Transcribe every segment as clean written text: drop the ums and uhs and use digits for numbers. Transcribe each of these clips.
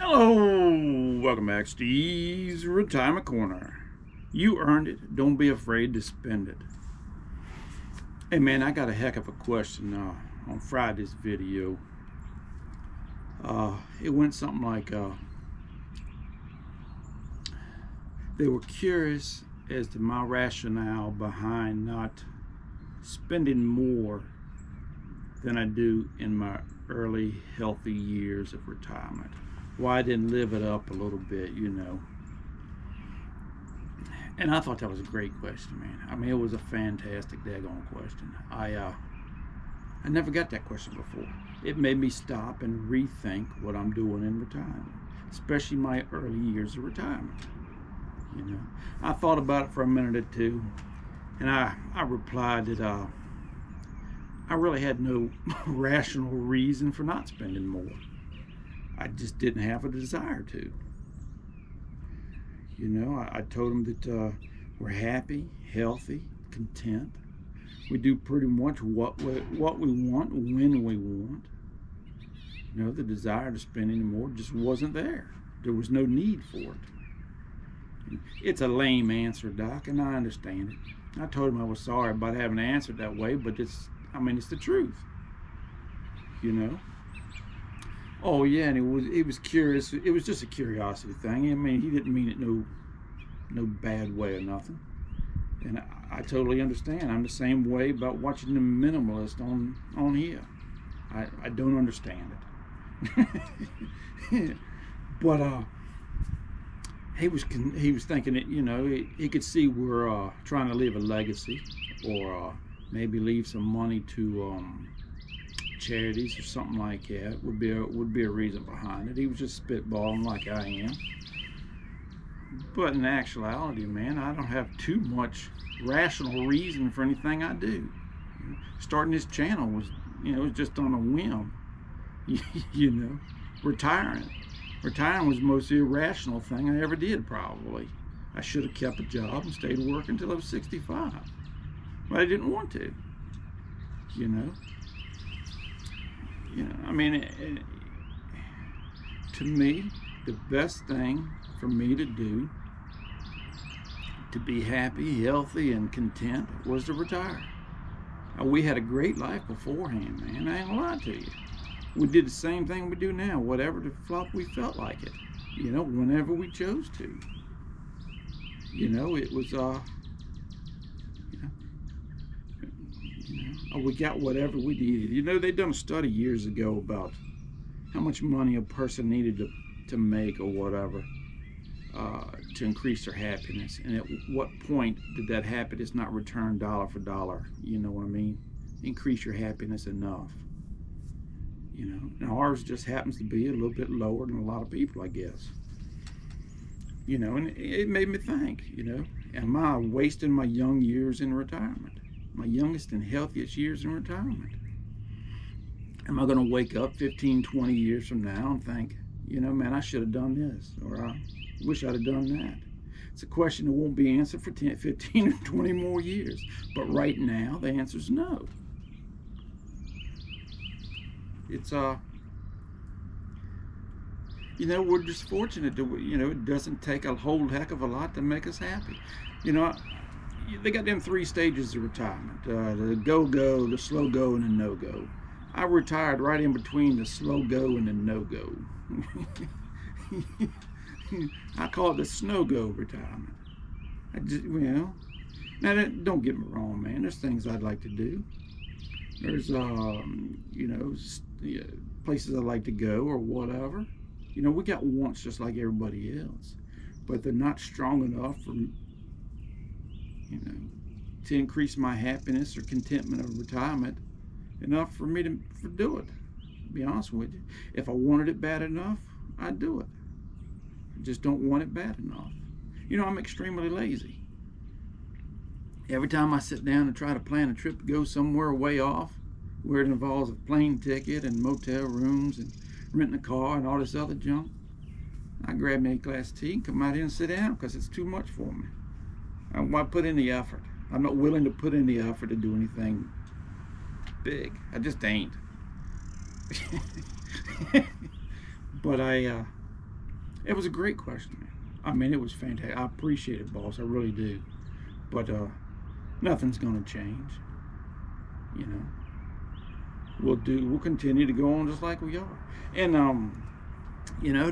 Hello, welcome back, Steve's Retirement Corner. You earned it. Don't be afraid to spend it. Hey man, I got a heck of a question on Friday's video. It went something like, they were curious as to my rationale behind not spending more than I do in my early healthy years of retirement. Why I didn't live it up a little bit, you know. And I thought that was a great question, man. I mean, it was a fantastic daggone question. I never got that question before. It made me stop and rethink what I'm doing in retirement, especially my early years of retirement. You know, I thought about it for a minute or two, and I replied that I really had no rational reason for not spending more. I just didn't have a desire to. You know, I told them that we're happy, healthy, content. We do pretty much what we want, when we want. You know, the desire to spend any more just wasn't there. There was no need for it. It's a lame answer, Doc, and I understand it. I told him I was sorry about having answered that way, but it's the truth. You know. Oh yeah, and he was curious. It was just a curiosity thing. I mean, he didn't mean it no bad way or nothing. And I totally understand. I'm the same way about watching the minimalist on here. I don't understand it. But he was thinking that, you know, he could see we're trying to leave a legacy, or maybe leave some money to charities or something like that. Would be a reason behind it. He was just spitballing like I am. But in actuality, man, I don't have too much rational reason for anything I do. Starting this channel was, you know, just on a whim. You know, retiring was the most irrational thing I ever did, probably. I should have kept a job and stayed working until I was 65. But I didn't want to, you know. You know, I mean, to me, the best thing for me to do to be happy, healthy, and content was to retire. We had a great life beforehand, man. I ain't gonna lie to you. We did the same thing we do now, whatever the flop we felt like it. You know, whenever we chose to. You know, it was we got whatever we needed. You know, they done a study years ago about how much money a person needed to make or whatever to increase their happiness, and at what point did that happiness not return dollar for dollar? You know what I mean? Increase your happiness enough. You know, and ours just happens to be a little bit lower than a lot of people, I guess. You know, and it made me think, you know, am I wasting my young years in retirement? My youngest and healthiest years in retirement? Am I going to wake up 15, 20 years from now and think, you know, man, I should have done this, or I wish I'd have done that? It's a question that won't be answered for 10, 15, or 20 more years. But right now, the answer is no. It's, you know, we're just fortunate that, you know, it doesn't take a whole heck of a lot to make us happy. You know, they got them 3 stages of retirement: the go-go, the slow-go, and the no-go. I retired right in between the slow-go and the no-go. I call it the snow-go retirement. I just, you know, now don't get me wrong, man. There's things I'd like to do. There's, you know, places I'd like to go or whatever. You know, we got wants just like everybody else, but they're not strong enough for, you know, to increase my happiness or contentment of retirement enough for me to do it. To be honest with you, if I wanted it bad enough, I'd do it. I just don't want it bad enough. You know, I'm extremely lazy. Every time I sit down and try to plan a trip to go somewhere way off, where it involves a plane ticket and motel rooms and renting a car and all this other junk, I grab me a glass of tea and come out here and sit down because it's too much for me. I don't want to put in the effort. I'm not willing to put in the effort to do anything big. I just ain't. But It was a great question, man. I mean, it was fantastic. I appreciate it, boss. I really do. But nothing's going to change. You know, we'll continue to go on just like we are. And you know,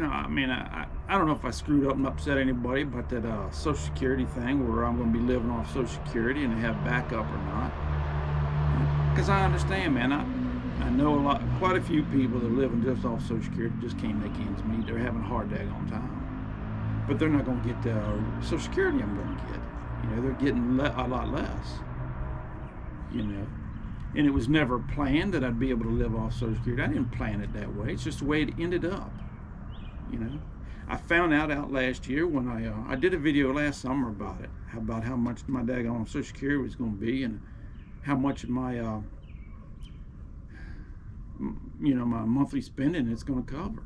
I mean, I don't know if I screwed up and upset anybody about that Social Security thing, where I'm going to be living off Social Security and have backup or not. Because I understand, man. I know quite a few people that are living just off Social Security just can't make ends meet. They're having a hard daggone time. But they're not going to get the Social Security I'm going to get. You know, they're getting a lot less. You know, and it was never planned that I'd be able to live off Social Security. I didn't plan it that way. It's just the way it ended up. You know, I found out last year when I did a video last summer about how much my daggone Social Security was going to be, and how much of my my monthly spending it's going to cover.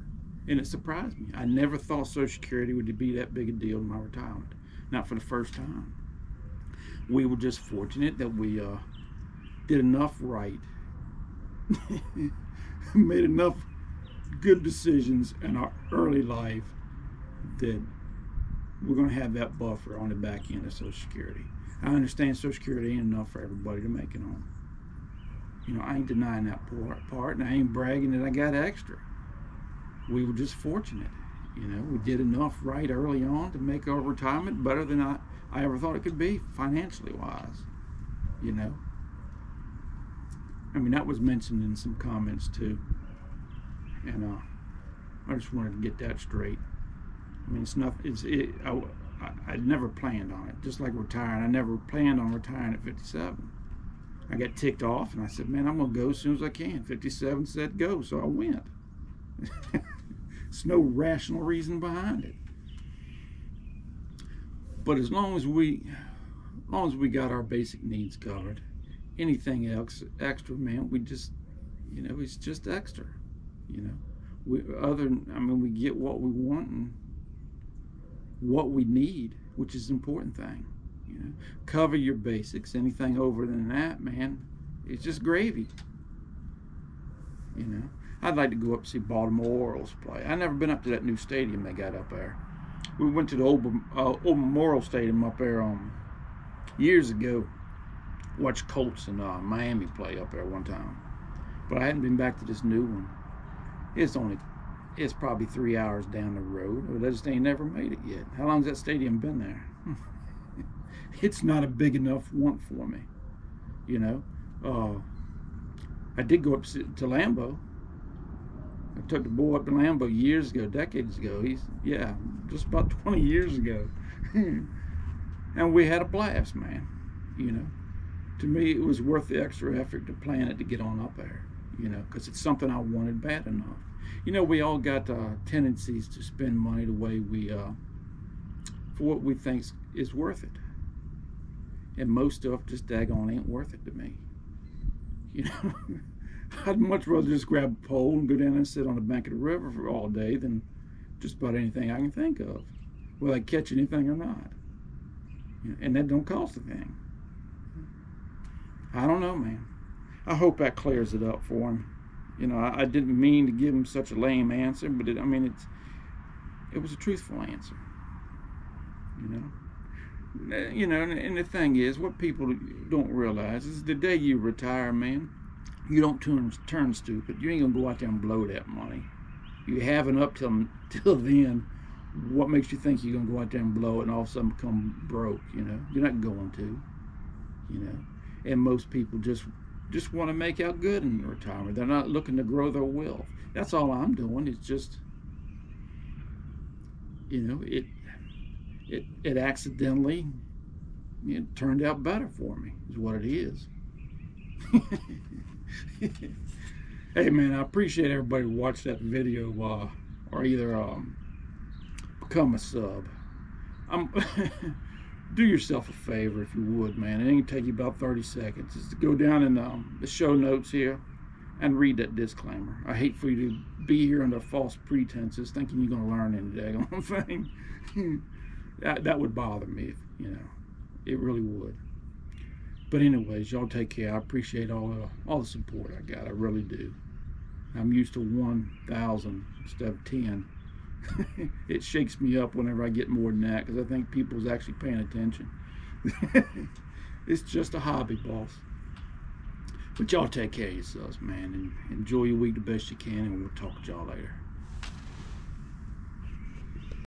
And it surprised me. I never thought Social Security would be that big a deal in my retirement. Not for the first time. We were just fortunate that we did enough right, made enough good decisions in our early life that we're going to have that buffer on the back end of Social Security. I understand Social Security ain't enough for everybody to make it on. You know, I ain't denying that part, and I ain't bragging that I got extra. We were just fortunate. You know, we did enough right early on to make our retirement better than I ever thought it could be, financially wise. You know, I mean, that was mentioned in some comments too, and I just wanted to get that straight. I mean, it's nothing. I'd never planned on it. Just like retiring, I never planned on retiring at 57. I got ticked off, and I said, "Man, I'm gonna go as soon as I can." 57 said go, so I went. There's no rational reason behind it. But as long as we got our basic needs covered, anything else extra, man, we just, you know, it's just extra. You know, we get what we want and what we need, which is the important thing. You know, cover your basics. Anything over than that, man, it's just gravy. You know, I'd like to go up and see Baltimore Orioles play. I've never been up to that new stadium they got up there. We went to the old Memorial Stadium up there years ago. Watched Colts and Miami play up there one time, but I hadn't been back to this new one. It's probably 3 hours down the road. But I just ain't never made it yet. How long's that stadium been there? It's not a big enough want for me, you know. I did go up to Lambeau. I took the boy up to Lambeau years ago, decades ago. Just about 20 years ago. And we had a blast, man. You know, to me, it was worth the extra effort to plan it to get on up there, you know, because it's something I wanted bad enough. You know, we all got tendencies to spend money the way for what we think is worth it. And most stuff just daggone ain't worth it to me. You know, I'd much rather just grab a pole and go down and sit on the bank of the river for all day than just about anything I can think of, whether I catch anything or not. You know, and that don't cost a thing. I don't know, man. I hope that clears it up for him. You know, I didn't mean to give him such a lame answer, but it was a truthful answer. You know, and the thing is, what people don't realize is the day you retire, man, you don't turn stupid. You ain't gonna go out there and blow that money. You haven't up till then. What makes you think you're gonna go out there and blow it and all of a sudden become broke? You know, you're not going to. You know, and most people just want to make out good in retirement. They're not looking to grow their wealth. That's all I'm doing. It's just, you know, it accidentally, it turned out better for me, is what it is. Hey, man, I appreciate everybody who watched that video, or either become a sub. Do yourself a favor if you would, man. It ain't take you about 30 seconds. Just to go down in the show notes here and read that disclaimer. I hate for you to be here under false pretenses, thinking you're going to learn any daggone thing. That would bother me, you know. It really would. But anyways, y'all take care. I appreciate all the support I got. I really do. I'm used to 1,000 instead of 10. It shakes me up whenever I get more than that, because I think people's actually paying attention. It's just a hobby, boss. But y'all take care of yourselves, man, and enjoy your week the best you can, and we'll talk to y'all later.